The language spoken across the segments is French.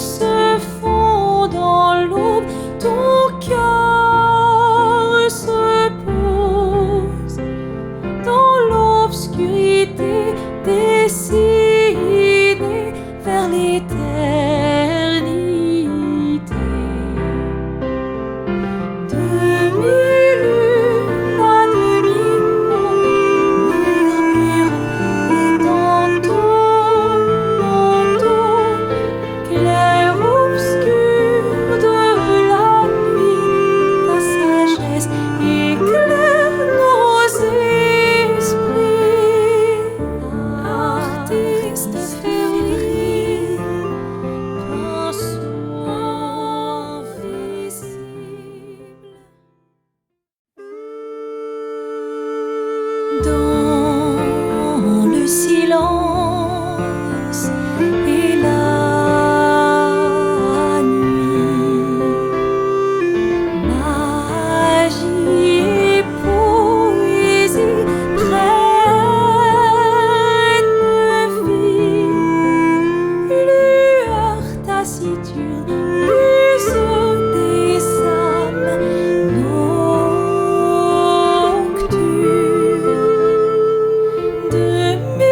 se fond dans l'aube, ton cœur se pose dans l'obscurité, décidé vers l'éternité. Demi-lune à demi-monde murmure et dans ton manteau, clair-obscur de la nuit, ta sagesse éclaire nos esprits. Artiste fébrile, pinceau invisible. Dans le silence et la nuit, magie et poésie prennent vie, lueur taciturne, muse des âmes nocturnes.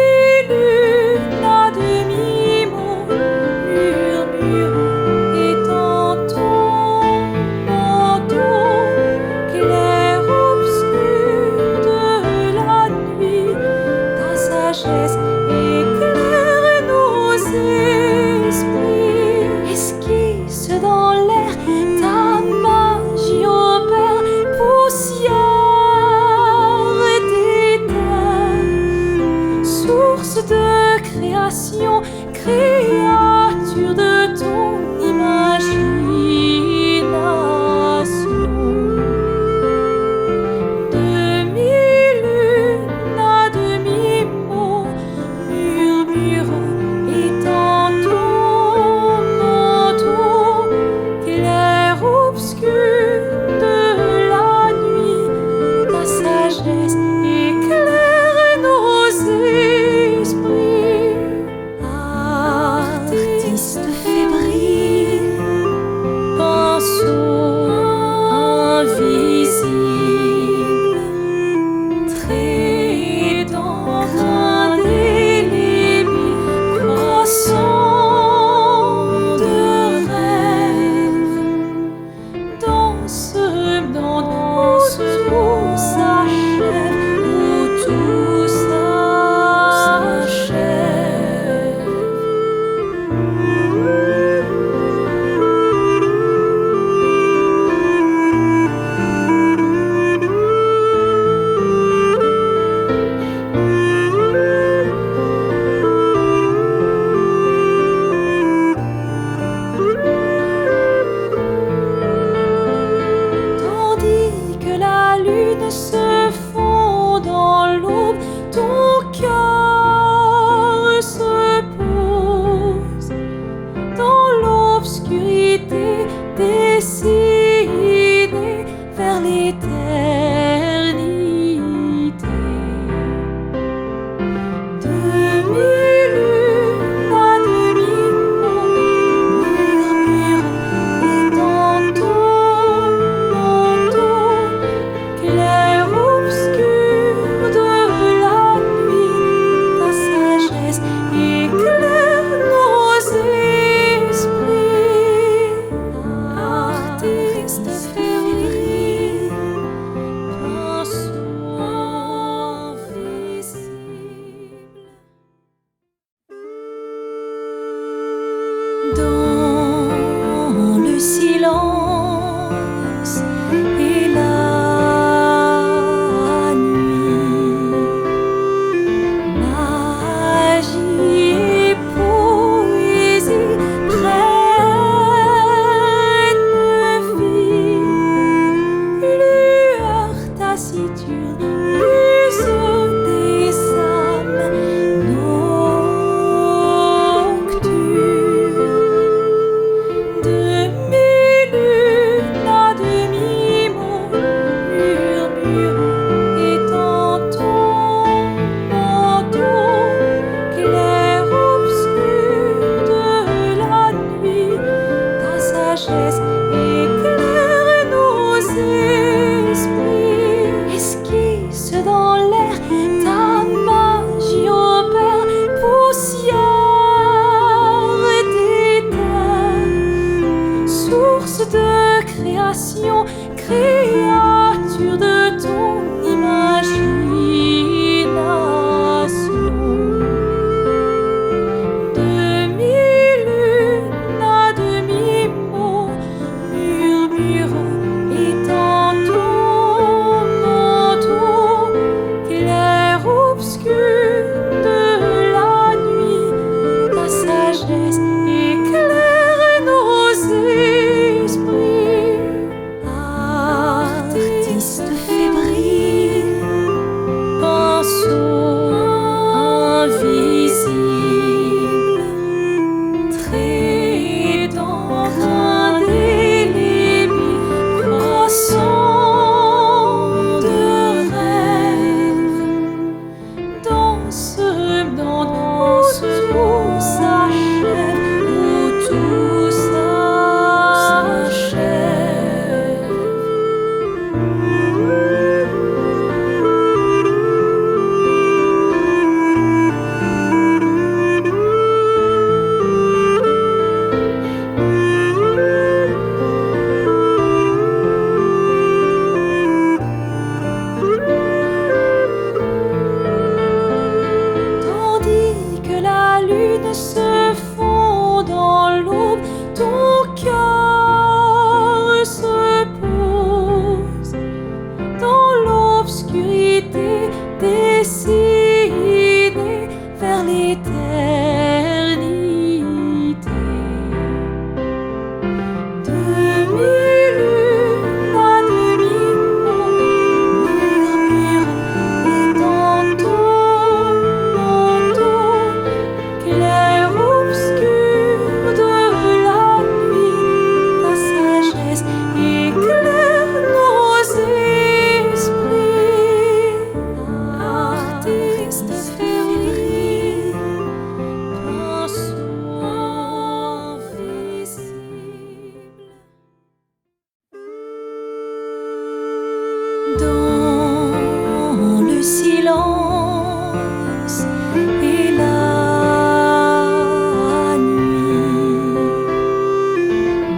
Demi-lune à demi-monde murmure et dans ton manteau, clair-obscur de la nuit, ta sagesse éclaire nos esprits. Esquisse dans l'air, ta magie opère, poussière d'éther, source de création, créature de ton imagination. Demi-lune à demi-monde murmure et dans ton manteau, clair-obscur de la nuit, ta sagesse éclaire nos esprits. Artiste fébrile, pinceau invisible, trait d'encre indélébile, croissant de rêve, dans ce monde où tout s'achève, où tout s'achève. Tandis que la lune se fond dans l'aube, ton cœur se pose dans l'obscurité, décidé vers l'éternité. Demi-lune à demi-monde murmure et dans ton manteau, clair-obscur de la nuit, ta sagesse éclaire nos esprits. création, créature de ton imagination. Demi-lune à demi-mot, murmurant et tantôt manteau, clair-obscur de la nuit, ta sagesse éclaire nos esprits. Artiste fébrile, pinceau invisible, trait d'encre indélébile, croissant de rêve, dans ce monde où tout s'achève, où tout s'achève. Tandis que la lune se fond dans l'aube, ton cœur se pose dans l'obscurité, dessinée vers l'éternité. Demi-lune à demi-mot, murmurant et tantôt manteau, clair-obscur de la nuit, ta sagesse éclaire nos esprits. Artiste fébrile, pinceau invisible. Dans le silence et la nuit,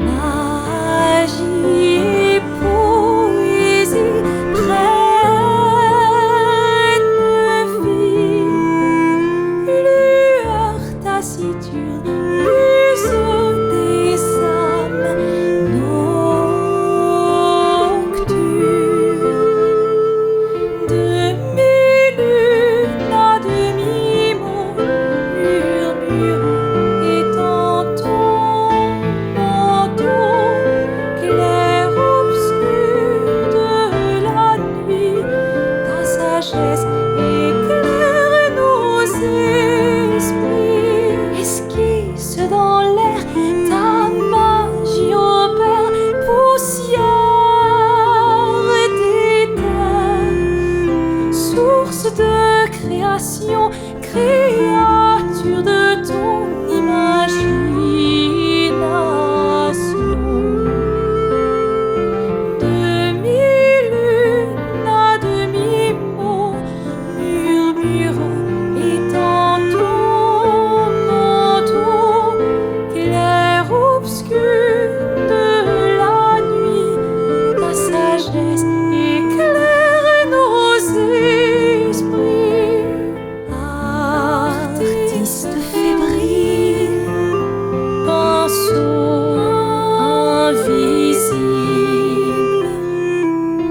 magie et poésie prennent vie, lueur taciturne, muse des âmes nocturnes. Demi-lune à demi-mot, murmurant et tantôt manteau, clair-obscur de la nuit, ta sagesse éclaire nos esprits. Esquisse dans l'air, ta magie opère, poussière d'éther, source de création, créature de ton imagination. Demi-lune à demi-mot, murmurant et tantôt manteau, clair-obscur de la nuit, ta sagesse éclaire nos esprits. Artiste fébrile, pinceau invisible,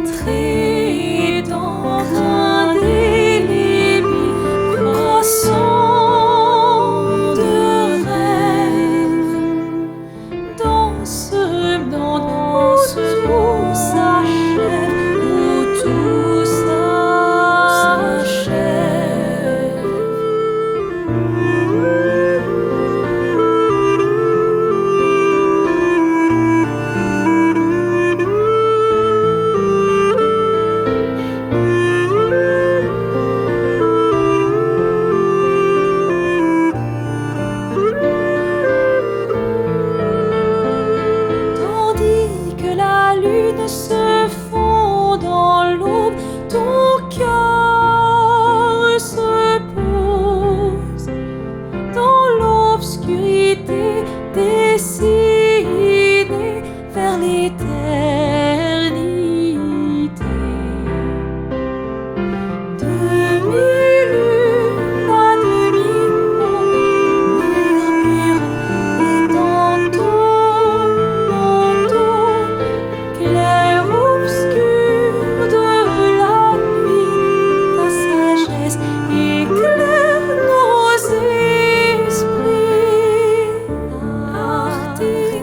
trait d'encre indélébile, croissant de rêve, dans ce monde où tout s'achève, où tout s'achève. Tandis que la lune se fond dans l'aube, ton cœur se pose dans l'obscurité, dessinée vers l'éternité.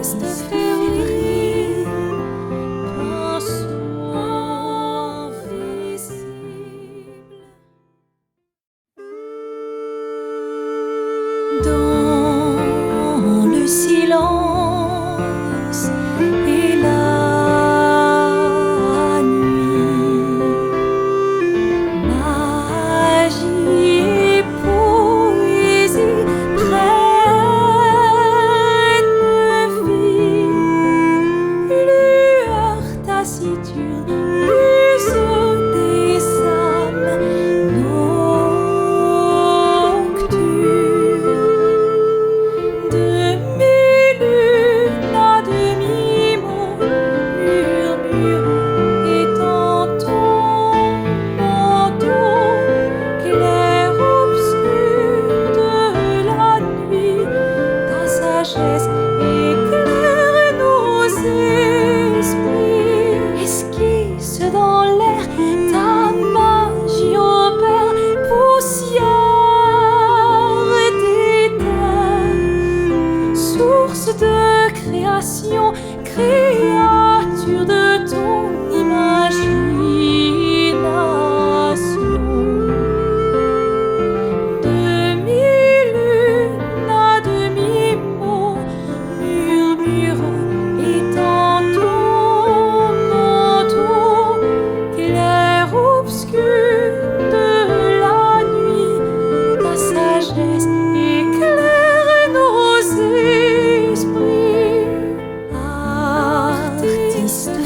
artiste fébrile, pinceau invisible. Dans le silence et la nuit, magie et poésie prennent vie, lueur taciturne, muse des âmes nocturnes. Demi-lune à demi-mot, murmure étant ton manteau, clair-obscur de la nuit, ta sagesse éclaire nos esprits, esquisse dans l'air, ta magie opère, poussière d'éther, source de création, créature de ton imagination. Demi-lune à demi-mot, murmure étant ton manteau, clair-obscur de la nuit, ta sagesse éclaire nos esprits. Artiste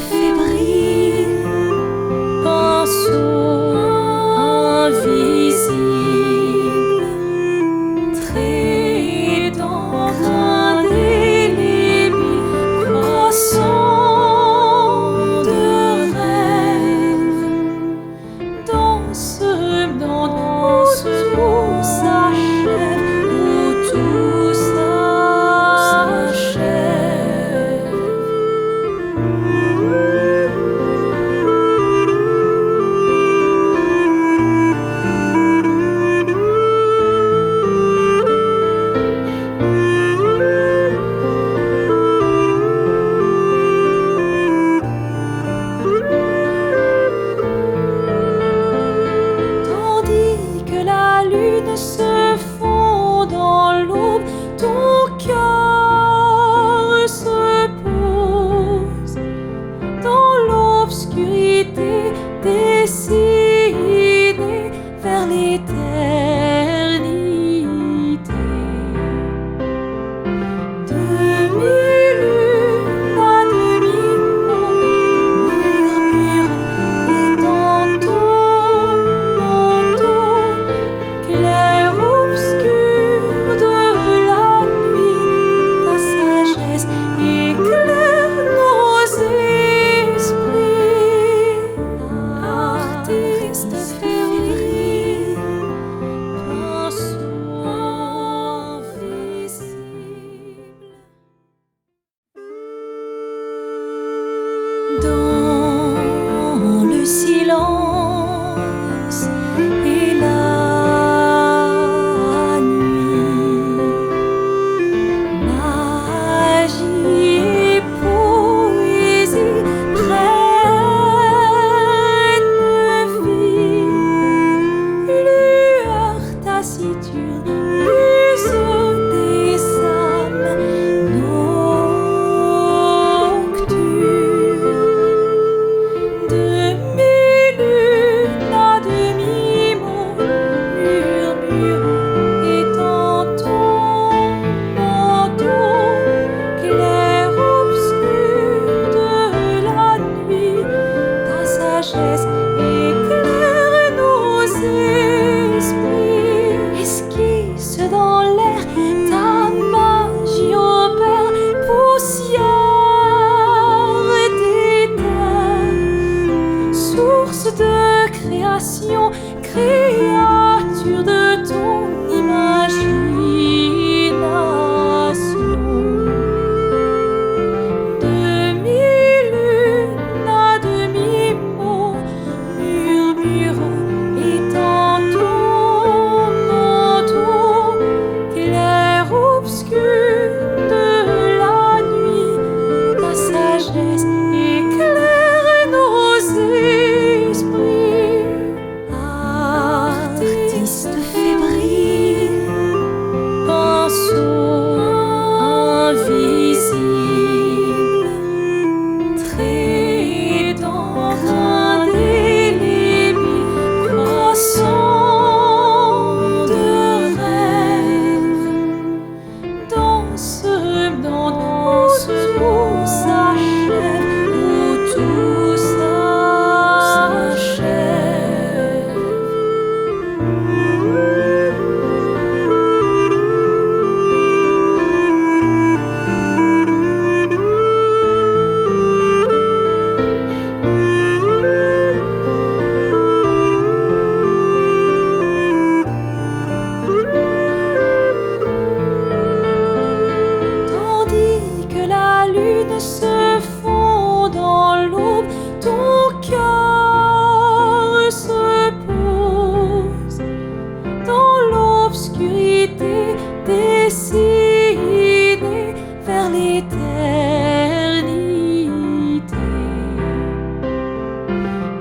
l'éternité.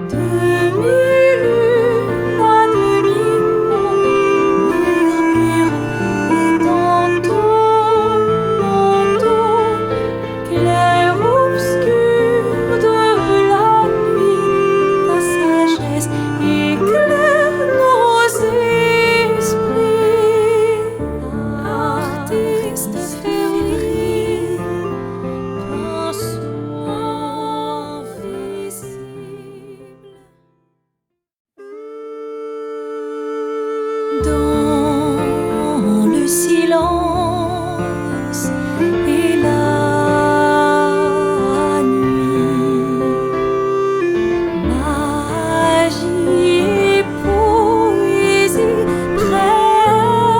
Demi-lune à demi-monde murmurant et dans ton manteau, clair-obscur de la nuit, ta sagesse éclaire nos esprits. Artiste fébrile, pinceau invisible. Dans le silence et la nuit, magie et poésie prennent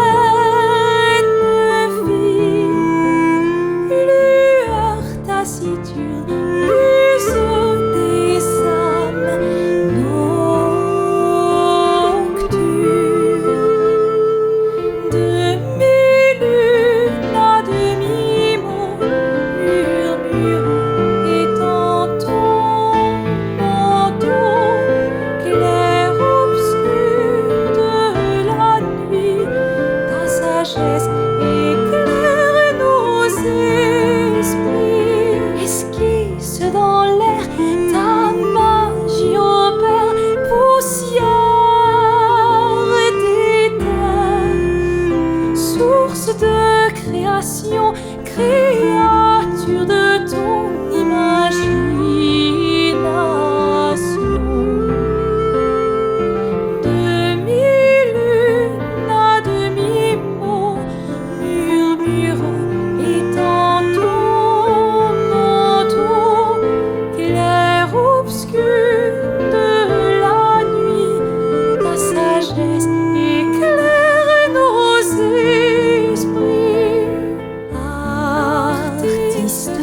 vie, lueur taciturne, muse des âmes nocturnes. Demi-lune à demi-monde murmurant et dans ton manteau, clair-obscur de la nuit, ta sagesse éclaire nos esprits. Esquisse dans l'air, ta magie opère, poussière d'éther, source de création, créature de ton imagination. Demi-lune à demi-monde murmurant et dans ton manteau, clair-obscur de la nuit, ta sagesse éclaire nos esprits. Artiste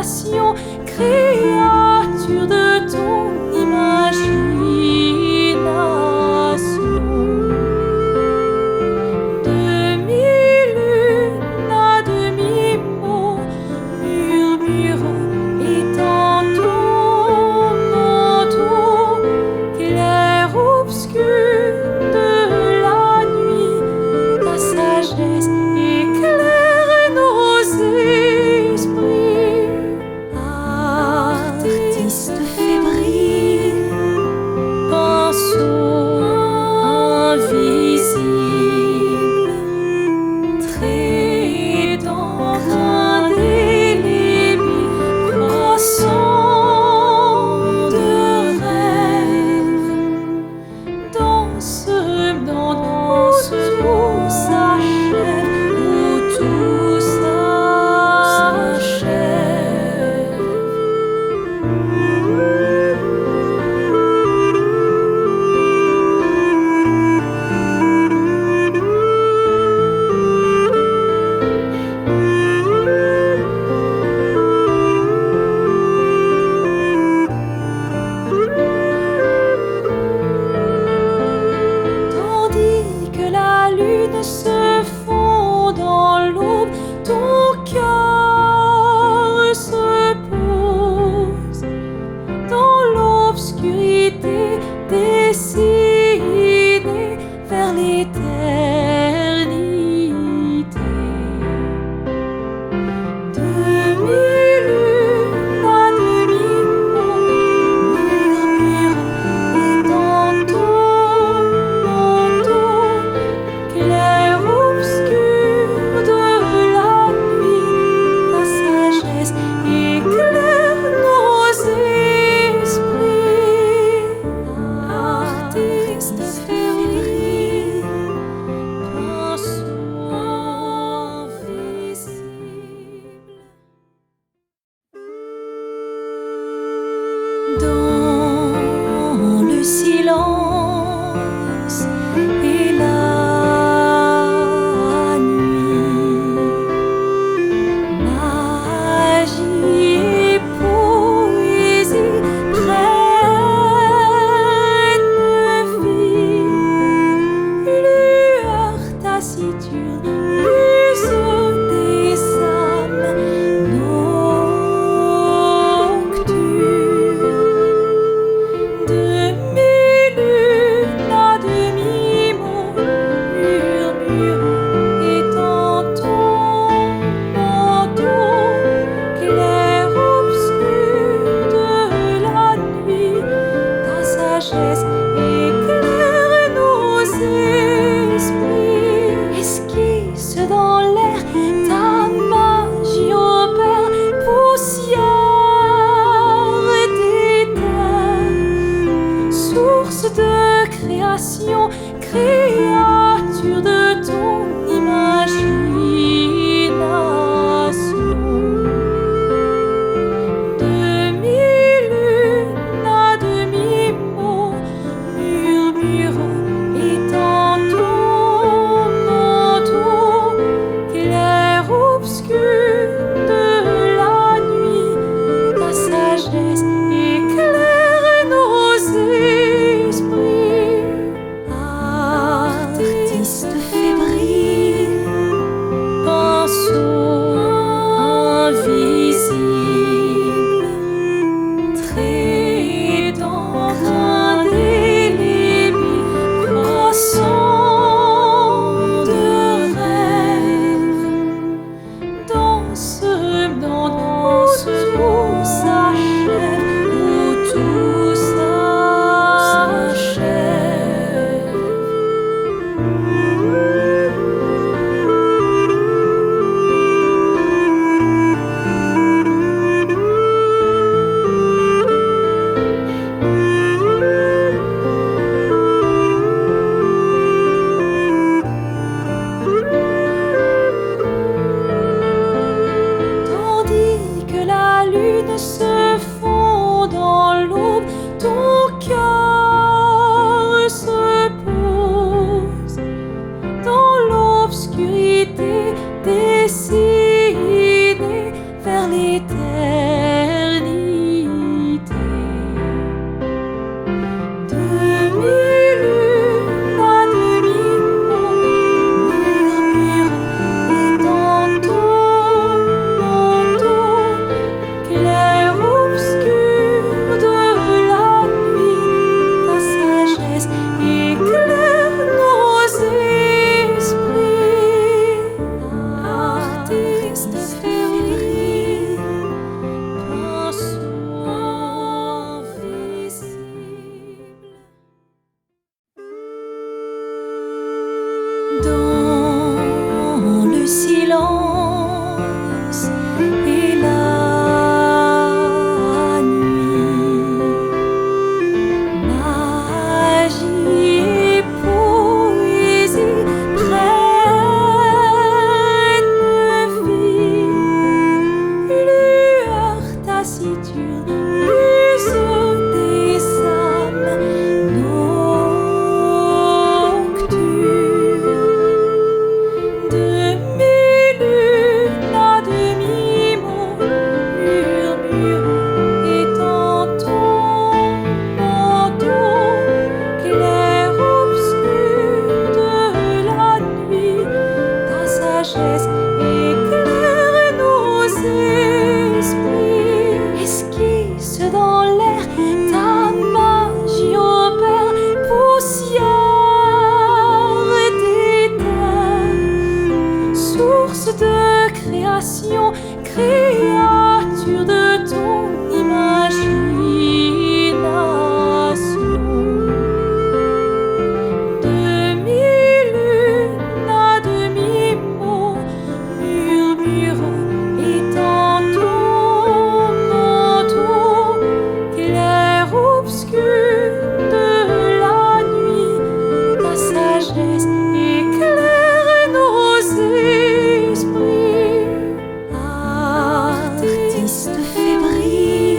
création, créature de ton imagination. Demi-lune à demi-mot, murmurant et tantôt manteau, clair-obscur de la nuit, ta sagesse éclaire nos esprits. Artiste fébrile, pinceau invisible, trait d'encre indélébile, croissant de rêve, dans ce monde où tout s'achève, où tout s'achève. Tandis que la lune se fond dans l'aube, ton cœur se pose dans l'obscurité, dessinée vers l'éternité. Demi-lune à demi-mot, murmurant et tantôt manteau, clair-obscur de la nuit, ta sagesse éclaire nos esprits. Artiste fébrile, pinceau invisible. Dans le silence et la nuit, magie et poésie prennent vie, lueur taciturne, muse des âmes nocturnes. Demi-lune à demi-mot, murmurant et tantôt manteau, clair-obscur de la nuit, ta sagesse éclaire nos esprits. Esquisse dans l'air, ta magie opère, poussière d'éther, source de création, créature de ton imagination. Demi-lune à demi-mot, murmurant et tantôt manteau, clair-obscur de la nuit, ta sagesse éclaire nos esprits. création, créature de ton imagination. Demi-lune à demi-mot, murmurant et ton manteau, clair obscur de la nuit, ta sagesse éclaire nos esprits. Artiste fébrile,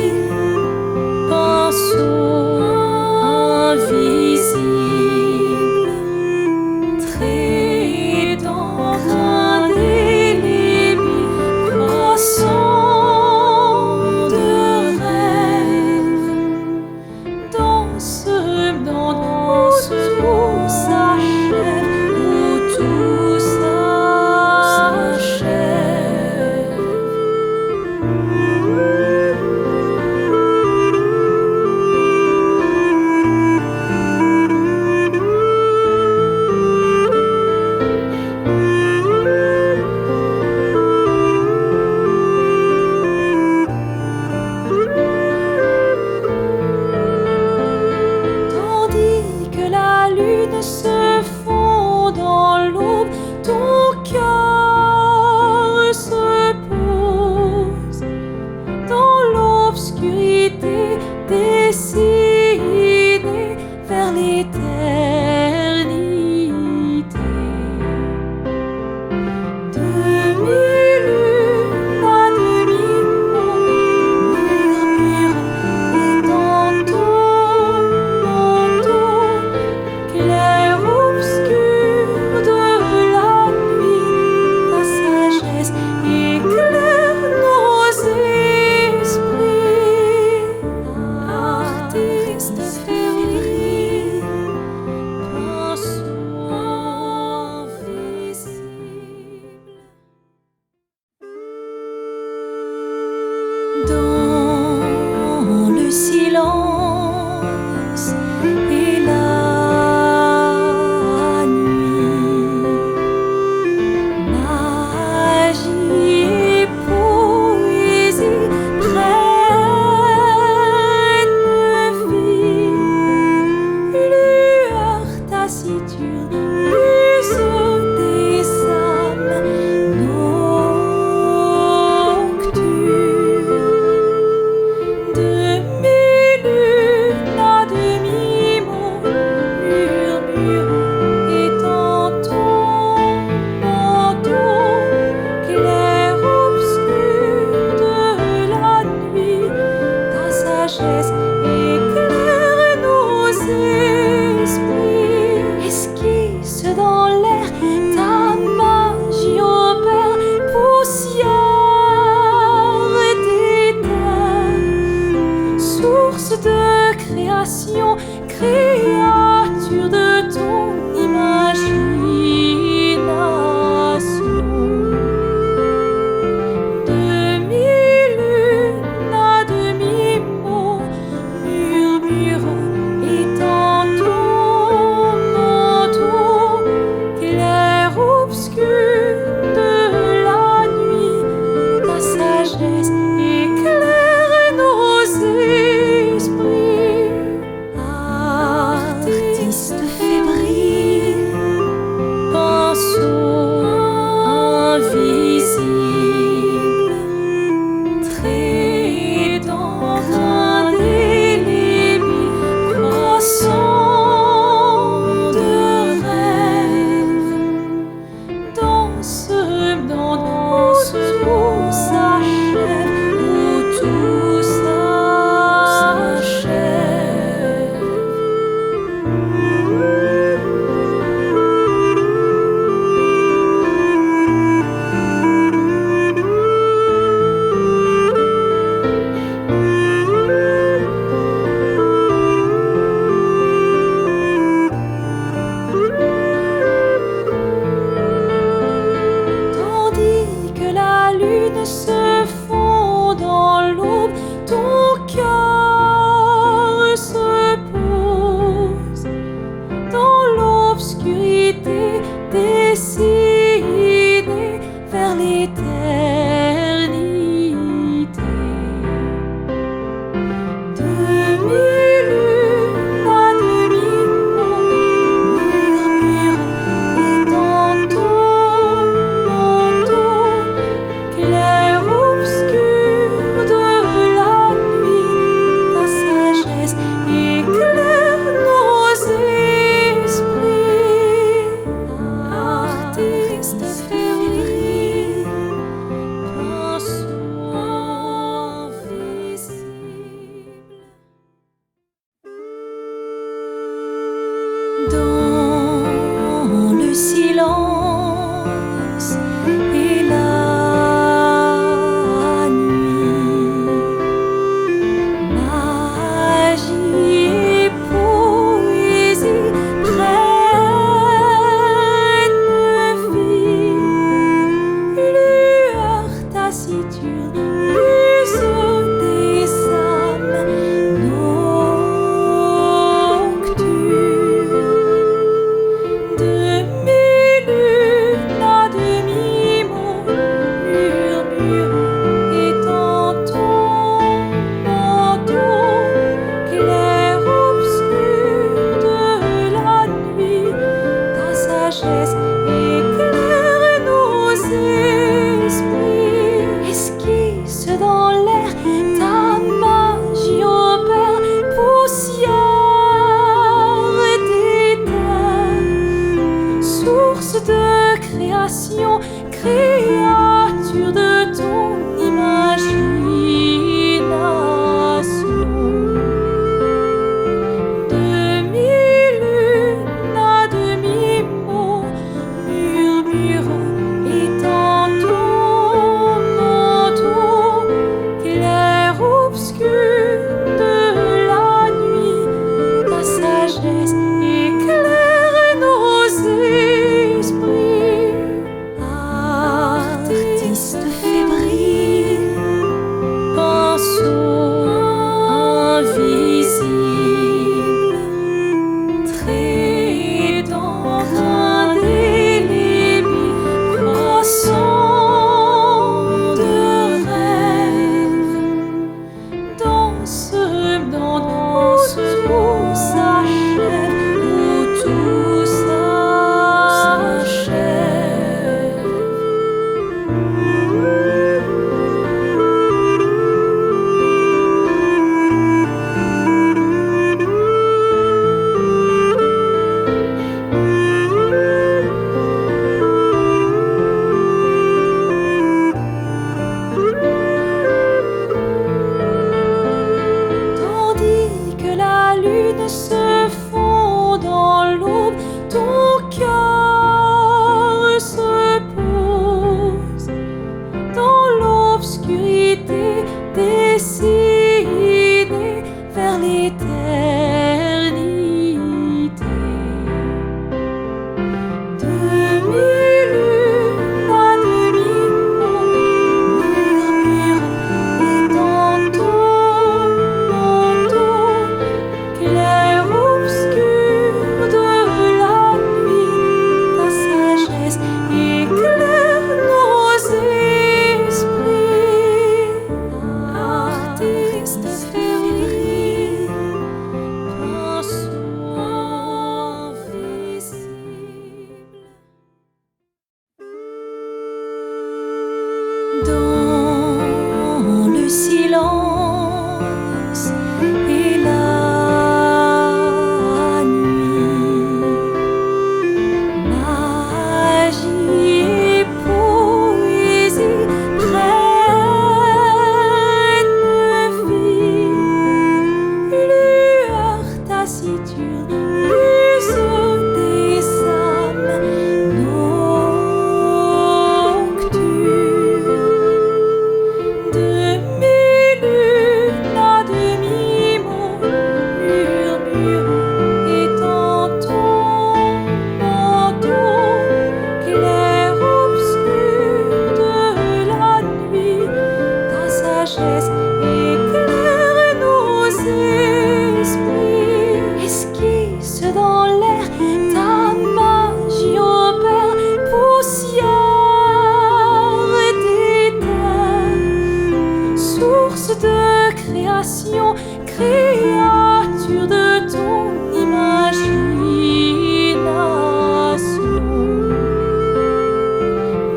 création, créature de ton imagination.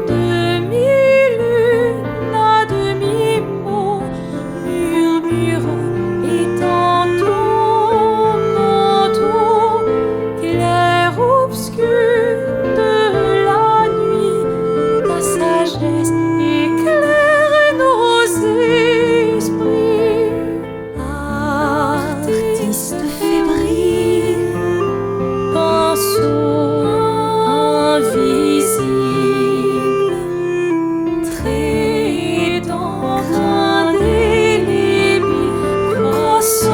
Demi-lune à demi-mot, murmurant et ton manteau, clair obscur de la nuit, ta sagesse éclaire nos esprits. Artiste fébrile, pinceau invisible, trait d'encre indélébile, croissant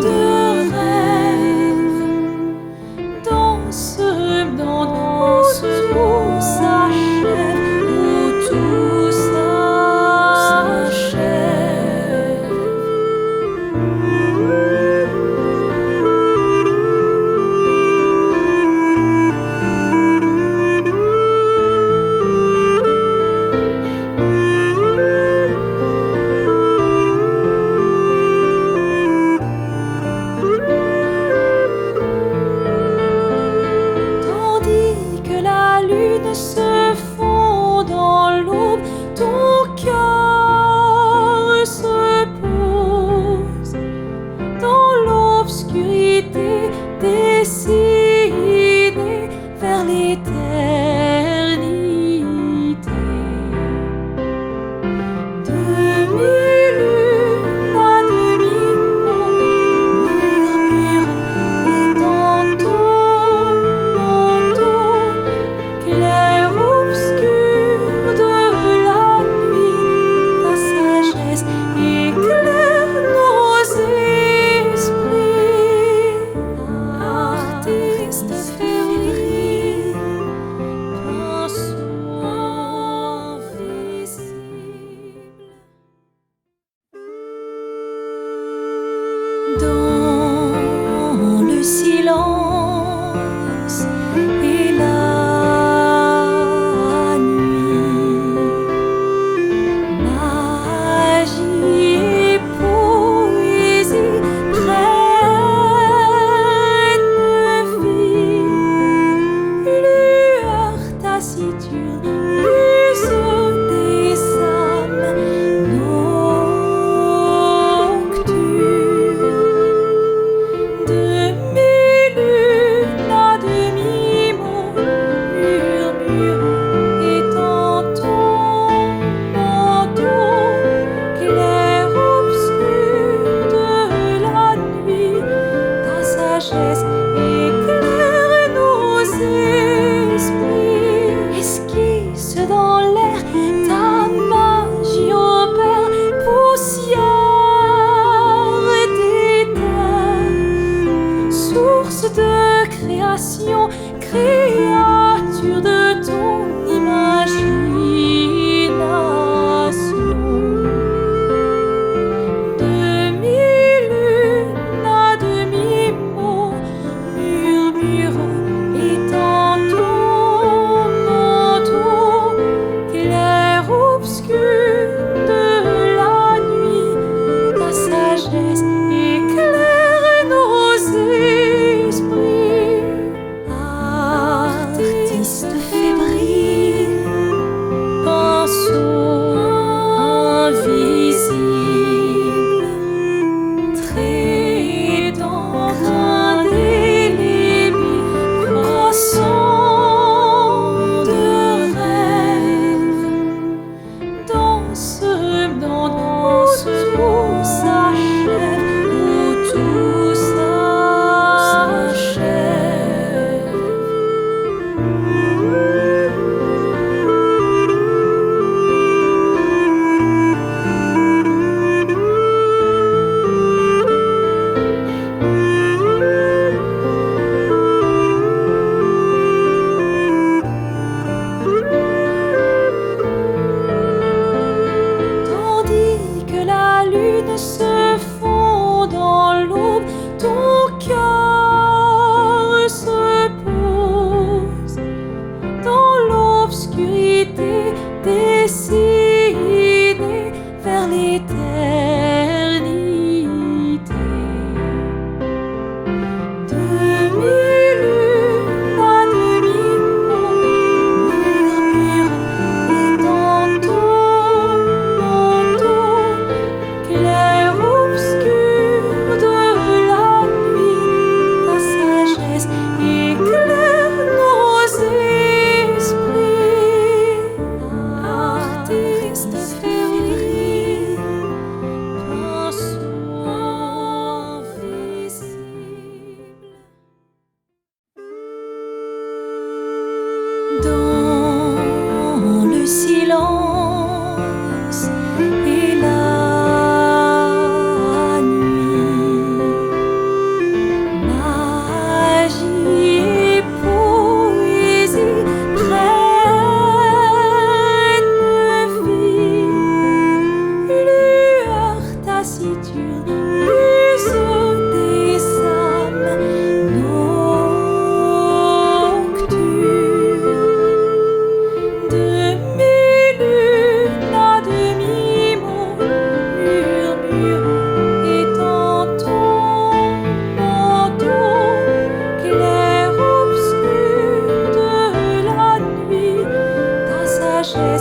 de rêve, danse où s'achève, où tout s'achève. Tandis que la lune se fond dans l'aube, ton cœur se pose dans l'obscurité, décidé vers l'éternité. Demi-lune à demi-mot, murmurant et dans ton manteau, clair obscur de la nuit, ta sagesse éclaire nos esprits. Artiste fébrile, pinceau invisible. Dans le silence et la nuit, magie et poésie prennent vie, lueur taciturne, muse des âmes nocturnes. Demi-lune à demi-mot, murmurant et dans ton manteau, clair obscur de la nuit, ta sagesse éclaire nos esprits. Esquisse dans l'air, ta magie opère, poussière d'éther, source de création, créature de ton imagination. Demi-lune à demi-mot, murmurant et dans ton manteau, clair obscur de la nuit, ta sagesse éclaire nos esprits.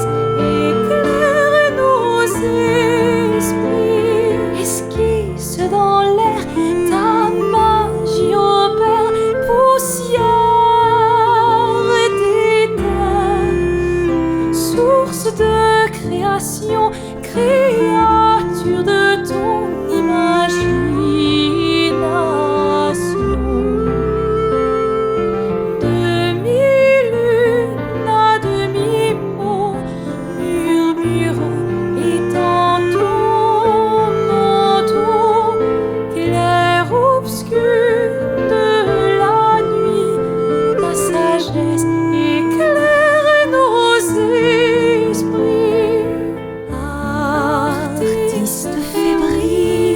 sagesse éclaire nos esprits. Esquisse dans l'air ta magie opère, poussière d'éther, source de création, créature de ton imagination. Demi-lune à demi-mot, murmurant étant ton manteau, clair obscur de la nuit, ta sagesse éclaire nos esprits. Artiste fébrile,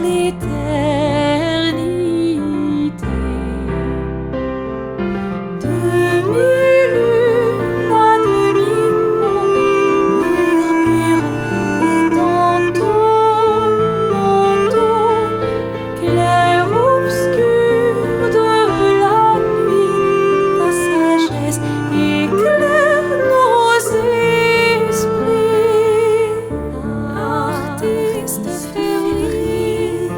l'éternité. 2000 lunes à demi-monde murmurent et dans ton manteau, clair-obscur de la nuit, ta sagesse éclaire nos esprits. Artiste fébrile,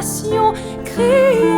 passion, créée